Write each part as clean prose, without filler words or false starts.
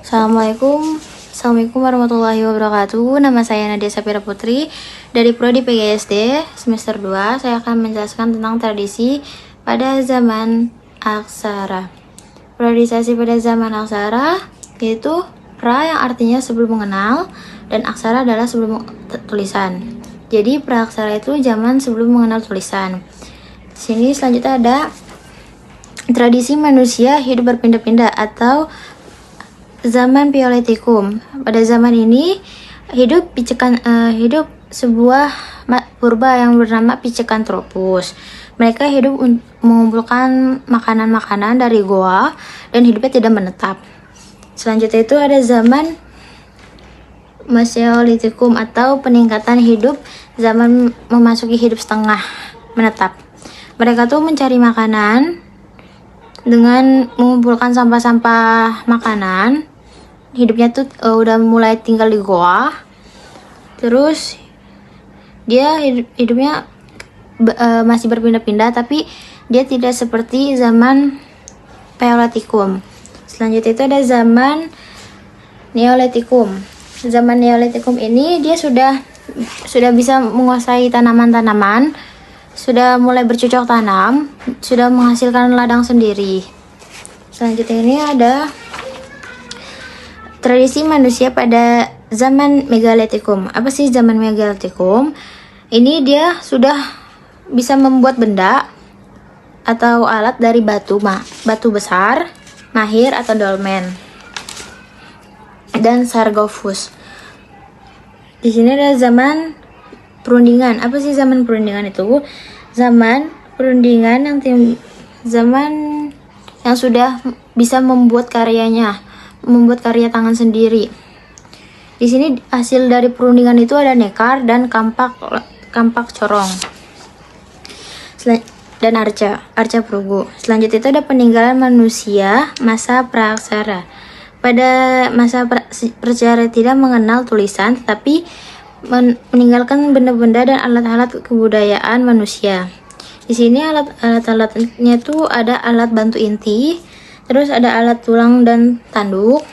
Assalamualaikum warahmatullahi wabarakatuh. Nama saya Nadia Safira Putri dari Prodi PGSD semester 2. Saya akan menjelaskan tentang tradisi pada zaman aksara. Periodisasi pada zaman aksara yaitu pra yang artinya sebelum mengenal dan aksara adalah sebelum tulisan. Jadi pra-aksara itu zaman sebelum mengenal tulisan. Di sini selanjutnya ada tradisi manusia hidup berpindah-pindah atau zaman Paleolitikum. Pada zaman ini hidup sebuah purba yang bernama Pithecanthropus. Mereka hidup mengumpulkan makanan-makanan dari goa dan hidupnya tidak menetap. Selanjutnya itu ada zaman Mesolitikum atau peningkatan hidup, zaman memasuki hidup setengah menetap. Mereka tuh mencari makanan dengan mengumpulkan sampah-sampah makanan. Hidupnya tuh udah mulai tinggal di goa. Terus dia hidupnya masih berpindah-pindah, tapi dia tidak seperti zaman Paleolitikum. Selanjutnya itu ada zaman Neolitikum. Zaman Neolitikum ini dia sudah bisa menguasai tanaman-tanaman, sudah mulai bercocok tanam, sudah menghasilkan ladang sendiri. Selanjutnya ini ada tradisi manusia pada zaman Megalitikum. Apa sih zaman Megalitikum? Ini dia sudah bisa membuat benda atau alat dari batu besar, mahir atau dolmen, dan sargophus. Di sini ada zaman perundingan. Apa sih zaman perundingan itu? Zaman perundingan zaman yang sudah bisa membuat karya tangan sendiri. Di sini hasil dari perundingan itu ada nekar dan kampak corong. Dan arca perugu. Selanjutnya itu ada peninggalan manusia masa praaksara. Pada masa praaksara tidak mengenal tulisan, tetapi meninggalkan benda-benda dan alat-alat kebudayaan manusia. Di sini alat-alatnya itu ada alat bantu inti, terus ada alat tulang dan tanduk.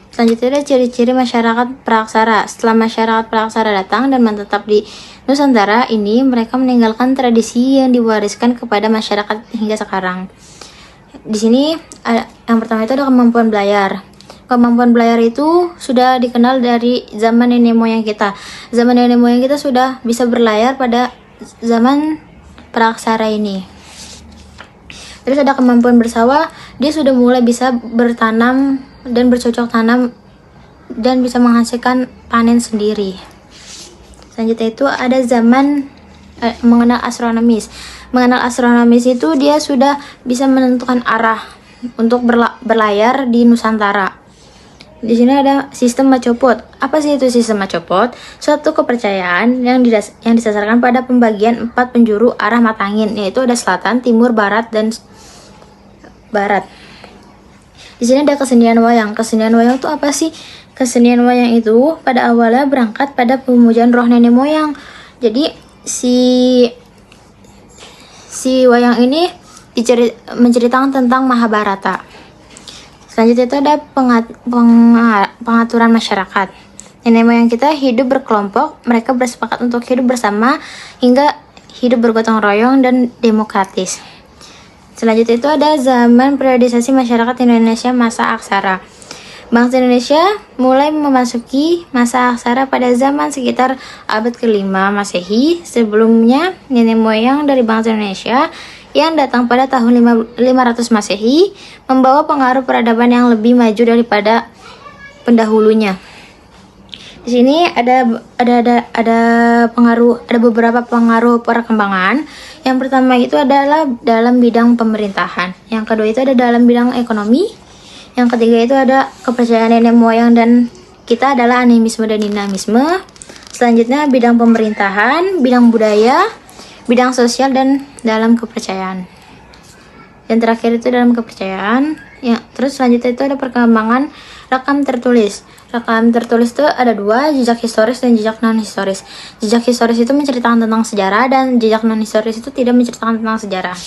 Selanjutnya ada ciri-ciri masyarakat praaksara. Setelah masyarakat praaksara datang dan menetap di Nusantara ini, mereka meninggalkan tradisi yang diwariskan kepada masyarakat hingga sekarang. Di sini yang pertama itu ada kemampuan belayar. Kemampuan belayar itu sudah dikenal dari zaman nenek moyang kita. Zaman nenek moyang kita sudah bisa berlayar pada zaman praaksara ini. Terus ada kemampuan bersawah, dia sudah mulai bisa bertanam dan bercocok tanam dan bisa menghasilkan panen sendiri. Selanjutnya itu ada zaman mengenal astronomis. Mengenal astronomis itu dia sudah bisa menentukan arah untuk berlayar di Nusantara. Di sini ada sistem Macopot. Apa sih itu sistem Macopot? Suatu kepercayaan yang didasarkan pada pembagian 4 penjuru arah mata angin, yaitu ada selatan, timur, barat, dan barat. Di sini ada kesenian wayang. Kesenian wayang itu apa sih? Kesenian wayang itu pada awalnya berangkat pada pemujaan roh nenek moyang. Jadi si wayang ini menceritakan tentang Mahabharata. Selanjutnya itu ada pengaturan masyarakat. Nenek moyang kita hidup berkelompok, mereka bersepakat untuk hidup bersama hingga hidup bergotong royong dan demokratis. Selanjutnya itu ada zaman periodisasi masyarakat Indonesia masa aksara. Bangsa Indonesia mulai memasuki masa aksara pada zaman sekitar abad ke-5 Masehi. Sebelumnya, nenek moyang dari bangsa Indonesia yang datang pada tahun 500 Masehi membawa pengaruh peradaban yang lebih maju daripada pendahulunya. Di sini ada beberapa pengaruh perkembangan. Yang pertama itu adalah dalam bidang pemerintahan. Yang kedua itu ada dalam bidang ekonomi. Yang ketiga itu ada kepercayaan nenek moyang dan kita adalah animisme dan dinamisme. Selanjutnya bidang pemerintahan, bidang budaya, bidang sosial, dan dalam kepercayaan. Yang terakhir itu dalam kepercayaan. Ya, terus selanjutnya itu ada perkembangan rekam tertulis. Rekam tertulis itu ada 2, jejak historis dan jejak non-historis. Jejak historis itu menceritakan tentang sejarah dan jejak non-historis itu tidak menceritakan tentang sejarah.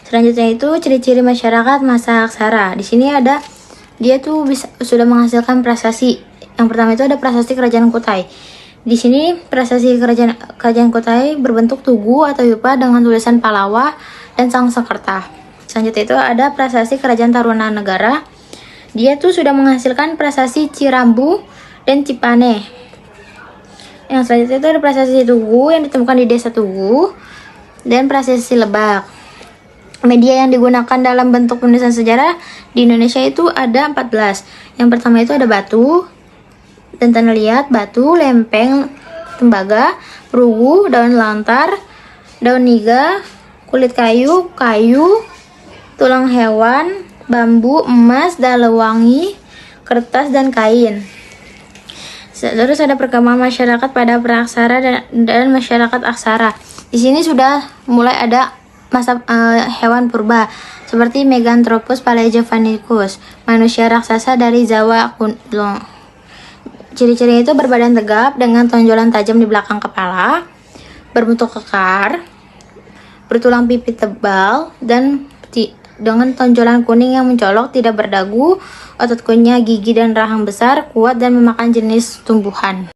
Selanjutnya itu ciri-ciri masyarakat masa aksara. Di sini ada dia tuh sudah menghasilkan prasasti. Yang pertama itu ada prasasti Kerajaan Kutai. Di sini prasasti kerajaan Kutai berbentuk tugu atau yupa dengan tulisan Palawa dan Sangsekerta. Selanjutnya itu ada prasasti Kerajaan Tarumanagara. Dia tuh sudah menghasilkan prasasti Cirambu dan Cipane. Yang selanjutnya itu ada prasasti Tugu yang ditemukan di Desa Tugu dan prasasti Lebak. Media yang digunakan dalam bentuk penulisan sejarah di Indonesia itu ada 14. Yang pertama itu ada batu dan tanah liat, batu, lempeng, tembaga, perugu, daun lantar, daun niga, kulit kayu, tulang hewan, bambu, emas, dalewangi, kertas, dan kain. Terus ada perkembangan masyarakat pada praaksara dan masyarakat aksara. Di sini sudah mulai ada masa hewan purba seperti Meganthropus paleojavanicus, manusia raksasa dari Jawa kuno. Ciri-ciri itu berbadan tegap dengan tonjolan tajam di belakang kepala, berbentuk kekar, bertulang pipi tebal, dan dengan tonjolan kuning yang mencolok, tidak berdagu, otot kunyah, gigi dan rahang besar, kuat dan memakan jenis tumbuhan.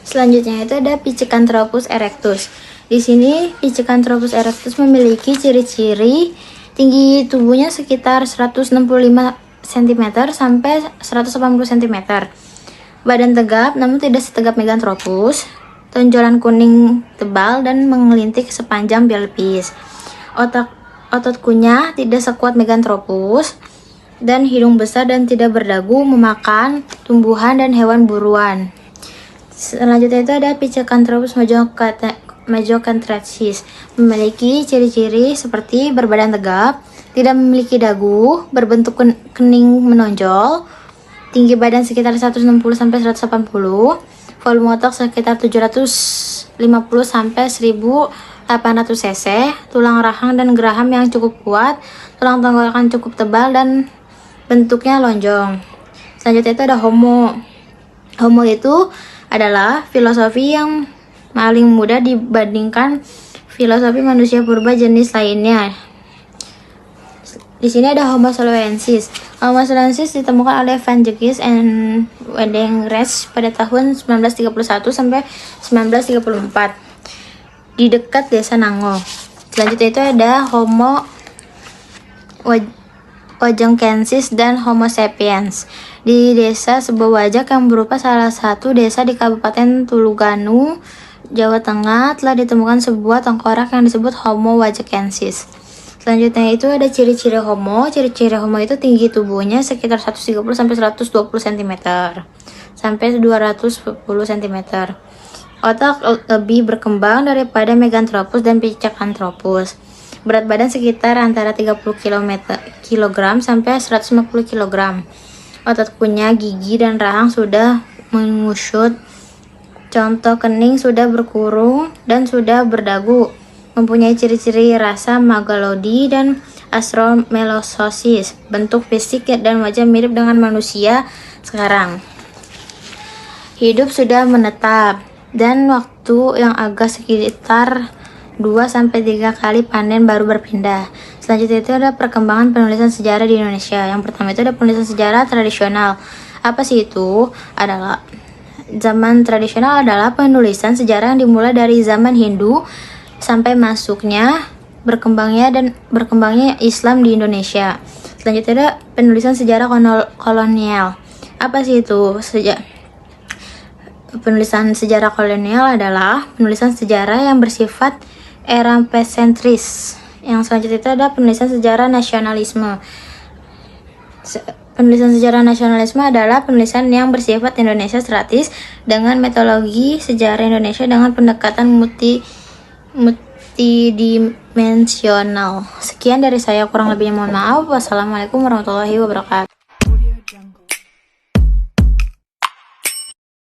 Selanjutnya itu ada Pithecanthropus erectus. Di sini Pithecanthropus erectus memiliki ciri-ciri tinggi tubuhnya sekitar 165 cm sampai 180 cm. Badan tegap namun tidak setegap Meganthropus. Tonjolan kuning tebal dan mengelintik sepanjang pelvis. Otot kunyah tidak sekuat Meganthropus dan hidung besar dan tidak berdagu, memakan tumbuhan dan hewan buruan. Selanjutnya itu ada Pithecanthropus majocantrensis. Memiliki ciri-ciri seperti berbadan tegap, tidak memiliki dagu, berbentuk kening menonjol, tinggi badan sekitar 160 sampai 180, volume otak sekitar 750 sampai 1800 cc, tulang rahang dan geraham yang cukup kuat, tulang tenggorokan cukup tebal dan bentuknya lonjong. Selanjutnya itu ada Homo. Homo itu adalah filosofi yang paling mudah dibandingkan filosofi manusia purba jenis lainnya. Di sini ada Homo soloensis. Homo soloensis ditemukan oleh Van Jekis and Wedengres pada tahun 1931 sampai 1934 di dekat desa Nango. Selanjutnya itu ada Homo wajongkensis dan Homo sapiens. Di desa sebuah wajak yang berupa salah satu desa di Kabupaten Tuluganu, Jawa Tengah, telah ditemukan sebuah tengkorak yang disebut Homo wajongkensis. Selanjutnya itu ada ciri-ciri Homo. Ciri-ciri Homo itu tinggi tubuhnya sekitar 130 sampai 120 cm sampai 210 cm. Otak lebih berkembang daripada Meganthropus dan Pithecanthropus. Berat badan sekitar antara 30 kg sampai 150 kg. Otot kunyah, gigi dan rahang sudah mengusut. Contoh kening sudah berkurung dan sudah berdagu. Mempunyai ciri-ciri rasa magalodi dan astromelososis. Bentuk fisik dan wajah mirip dengan manusia sekarang. Hidup sudah menetap dan waktu yang agak sekitar 2-3 kali panen baru berpindah. Selanjutnya itu ada perkembangan penulisan sejarah di Indonesia. Yang pertama itu ada penulisan sejarah tradisional. Apa sih itu? Adalah zaman tradisional adalah penulisan sejarah yang dimulai dari zaman Hindu sampai berkembangnya Islam di Indonesia. Selanjutnya ada penulisan sejarah kolonial. Apa sih itu? Penulisan sejarah kolonial adalah penulisan sejarah yang bersifat Eropa-sentris. Yang selanjutnya itu ada penulisan sejarah nasionalisme. Penulisan sejarah nasionalisme adalah penulisan yang bersifat Indonesia strategis dengan metodologi sejarah Indonesia dengan pendekatan multidimensional. Sekian dari saya, kurang lebihnya mohon maaf. Wassalamualaikum warahmatullahi wabarakatuh.